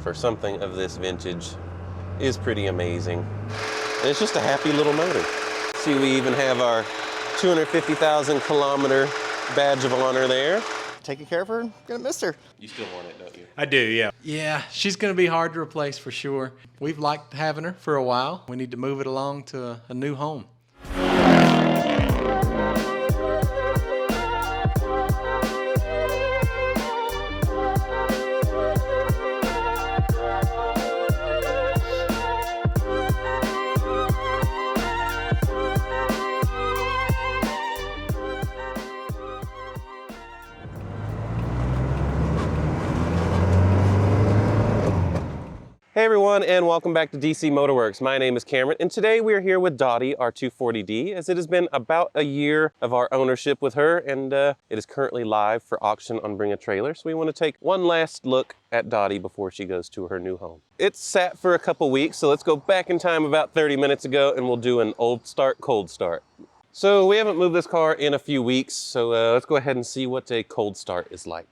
for something of this vintage is pretty amazing. And it's just a happy little motor. See, we even have our 250,000 kilometer badge of honor there. Taking care of her, gonna miss her. You still want it, don't you? I do, yeah. Yeah, she's going to be hard to replace for sure. We've liked having her for a while. We need to move it along to a new home. Hey everyone, and welcome back to DC Motorwerks. My name is Cameron, and today we are here with Dottie, our 240D, as it has been about a year of our ownership with her, and it is currently live for auction on Bring a Trailer. So we want to take one last look at Dottie before she goes to her new home. It's sat for a couple weeks, so let's go back in time about 30 minutes ago, and we'll do an old start, cold start. So we haven't moved this car in a few weeks, so let's go ahead and see what a cold start is like.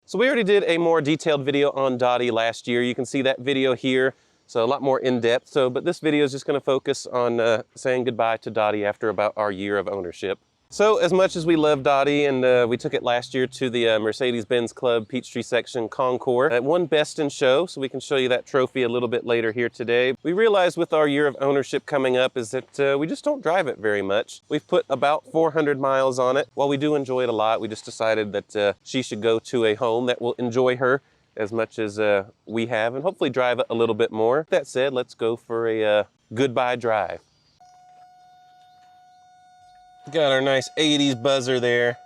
So we already did a more detailed video on Dottie last year. You can see that video here, so a lot more in-depth. But this video is just going to focus on saying goodbye to Dottie after about our year of ownership. So as much as we love Dottie, and we took it last year to the Mercedes-Benz Club Peachtree Section Concours, it won Best in Show, so we can show you that trophy a little bit later here today. We realized with our year of ownership coming up is that we just don't drive it very much. We've put about 400 miles on it. While we do enjoy it a lot, we just decided that she should go to a home that will enjoy her as much as we have, and hopefully drive it a little bit more. That said, let's go for a goodbye drive. Got our nice 80s buzzer there.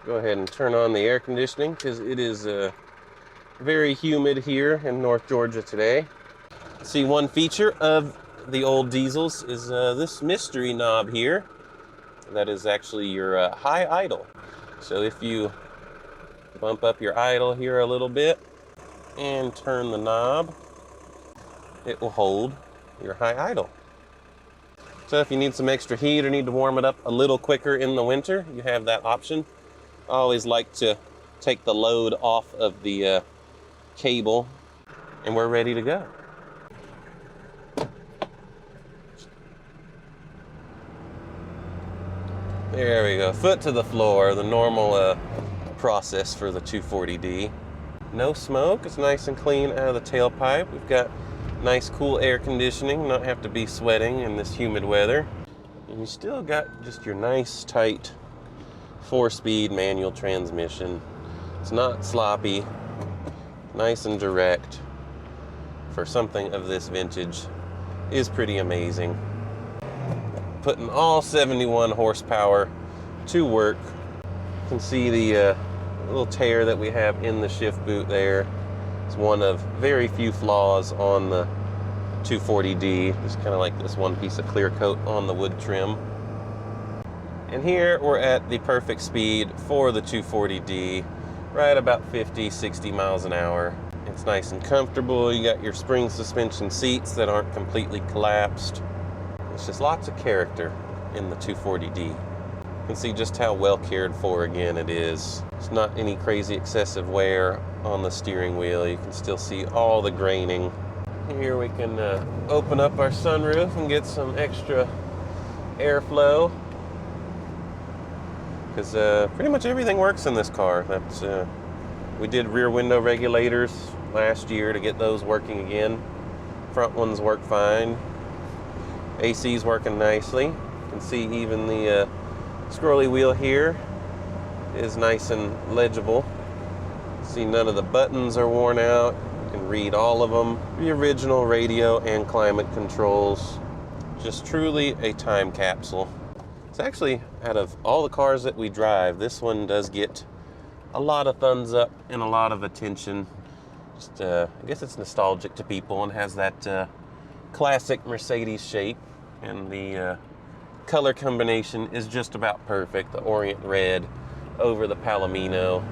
Go ahead and turn on the air conditioning because it is very humid here in North Georgia today. See, one feature of the old diesels is this mystery knob here. That is actually your high idle. So if you bump up your idle here a little bit and turn the knob, it will hold your high idle. So if you need some extra heat or need to warm it up a little quicker in the winter, you have that option. I always like to take the load off of the cable, and we're ready to go. There we go, foot to the floor, the normal process for the 240D. No smoke, it's nice and clean out of the tailpipe. We've got nice cool air conditioning, not have to be sweating in this humid weather. And you still got just your nice tight 4-speed manual transmission. It's not sloppy, nice and direct. For something of this vintage is pretty amazing. Putting all 71 horsepower to work. You can see the little tear that we have in the shift boot there. It's one of very few flaws on the 240D. Just kind of like this one piece of clear coat on the wood trim. And here we're at the perfect speed for the 240D, right about 50, 60 miles an hour. It's nice and comfortable. You got your spring suspension seats that aren't completely collapsed. It's just lots of character in the 240D. You can see just how well cared for again it is. It's not any crazy excessive wear on the steering wheel. You can still see all the graining. Here we can open up our sunroof and get some extra airflow, because pretty much everything works in this car. We did rear window regulators last year to get those working again. Front ones work fine. AC's working nicely. You can see even the scrolly wheel here is nice and legible. See, none of the buttons are worn out. You can read all of them. The original radio and climate controls. Just truly a time capsule. It's actually, out of all the cars that we drive, this one does get a lot of thumbs up and a lot of attention, Just, I guess it's nostalgic to people and has that classic Mercedes shape, and the color combination is just about perfect. The Orient red over the Palomino.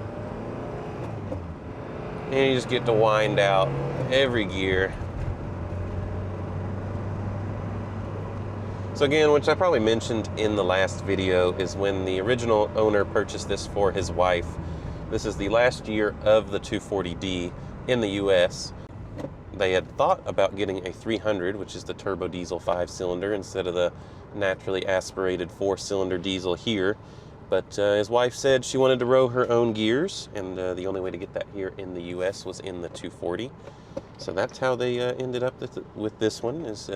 And you just get to wind out every gear. So again, which I probably mentioned in the last video, is when the original owner purchased this for his wife. This is the last year of the 240D in the US. They had thought about getting a 300, which is the turbo diesel 5-cylinder, instead of the naturally aspirated 4-cylinder diesel here. But his wife said she wanted to row her own gears, and the only way to get that here in the US was in the 240. So that's how they ended up with this one, is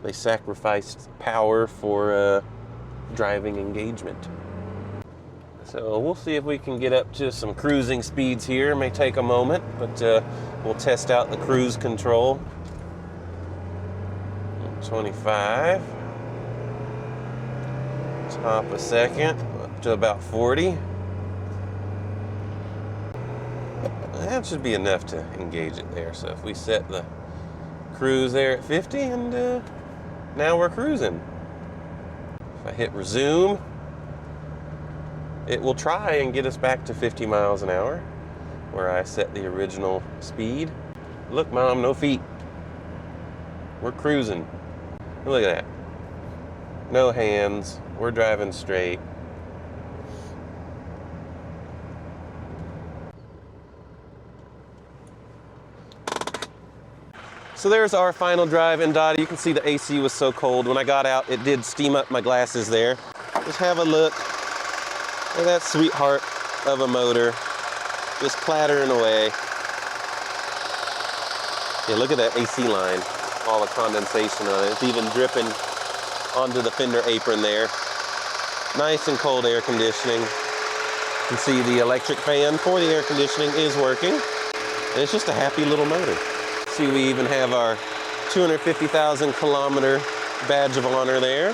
they sacrificed power for driving engagement. So we'll see if we can get up to some cruising speeds here. It may take a moment, but we'll test out the cruise control. 25. Top a second, up to about 40. That should be enough to engage it there. So if we set the cruise there at 50, and now we're cruising. If I hit resume, it will try and get us back to 50 miles an hour, where I set the original speed. Look, Mom, no feet. We're cruising. Look at that. No hands. We're driving straight. So there's our final drive in Dottie. You can see the AC was so cold. When I got out, it did steam up my glasses there. Just have a look at that sweetheart of a motor, just clattering away. Yeah, look at that AC line, all the condensation on it. It's even dripping onto the fender apron there. Nice and cold air conditioning. You can see the electric fan for the air conditioning is working. And it's just a happy little motor. See, we even have our 250,000 kilometer badge of honor there.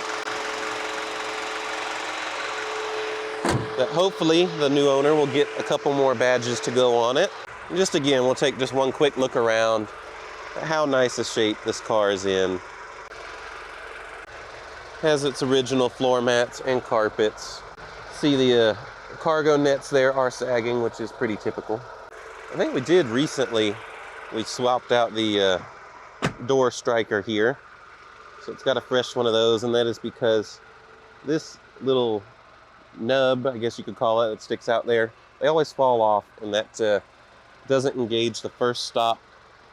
That hopefully the new owner will get a couple more badges to go on it. And just again, we'll take just one quick look around at how nice a shape this car is in. Has its original floor mats and carpets. See the cargo nets there are sagging, which is pretty typical. I think we did recently, we swapped out the door striker here. So it's got a fresh one of those, and that is because this little nub, I guess you could call it, that sticks out there, they always fall off, and that doesn't engage the first stop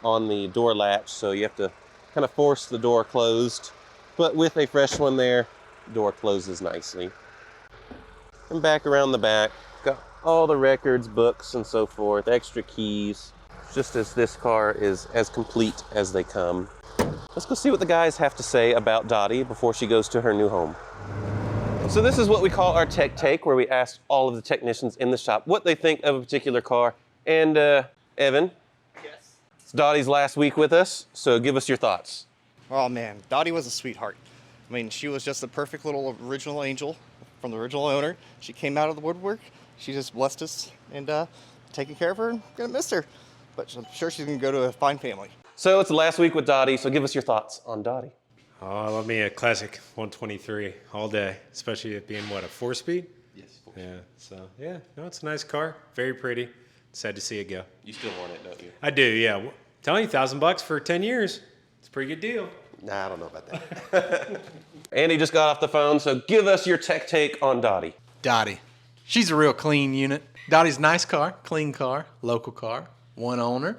on the door latch, so you have to kind of force the door closed. But with a fresh one there, the door closes nicely. And back around the back, got all the records, books, and so forth, extra keys, just as this car is as complete as they come. Let's go see what the guys have to say about Dottie before she goes to her new home. So this is what we call our tech take, where we ask all of the technicians in the shop what they think of a particular car. And Evan, Yes. it's Dottie's last week with us, so give us your thoughts. Oh man, Dottie was a sweetheart. I mean, she was just the perfect little original angel from the original owner. She came out of the woodwork. She just blessed us, and taking care of her. Gonna miss her, but I'm sure she's gonna go to a fine family. So it's the last week with Dottie, so give us your thoughts on Dottie. Oh, I love me a classic 123 all day, especially it being, what, a 4-speed? Yes. Yeah, so, yeah, no, it's a nice car. Very pretty. Sad to see it go. You still want it, don't you? I do, yeah. Telling you, $1,000 for 10 years. It's a pretty good deal. Nah, I don't know about that. Andy just got off the phone, so give us your tech take on Dottie. Dottie. She's a real clean unit. Dottie's nice car, clean car, local car, one owner.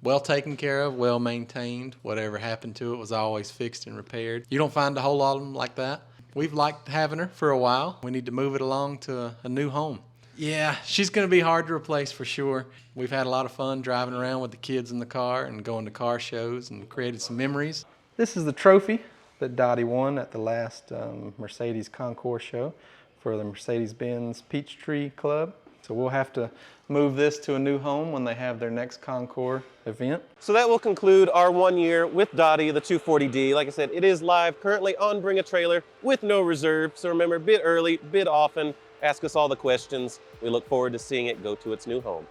Well taken care of, well maintained. Whatever happened to it was always fixed and repaired. You don't find a whole lot of them like that. We've liked having her for a while. We need to move it along to a new home. Yeah, she's going to be hard to replace for sure. We've had a lot of fun driving around with the kids in the car and going to car shows and created some memories. This is the trophy that Dottie won at the last Mercedes Concours show for the Mercedes-Benz Peachtree Club. So we'll have to move this to a new home when they have their next Concours event. So that will conclude our 1 year with Dottie, the 240D. Like I said, it is live currently on Bring a Trailer with no reserve. So remember, bid early, bid often, ask us all the questions. We look forward to seeing it go to its new home.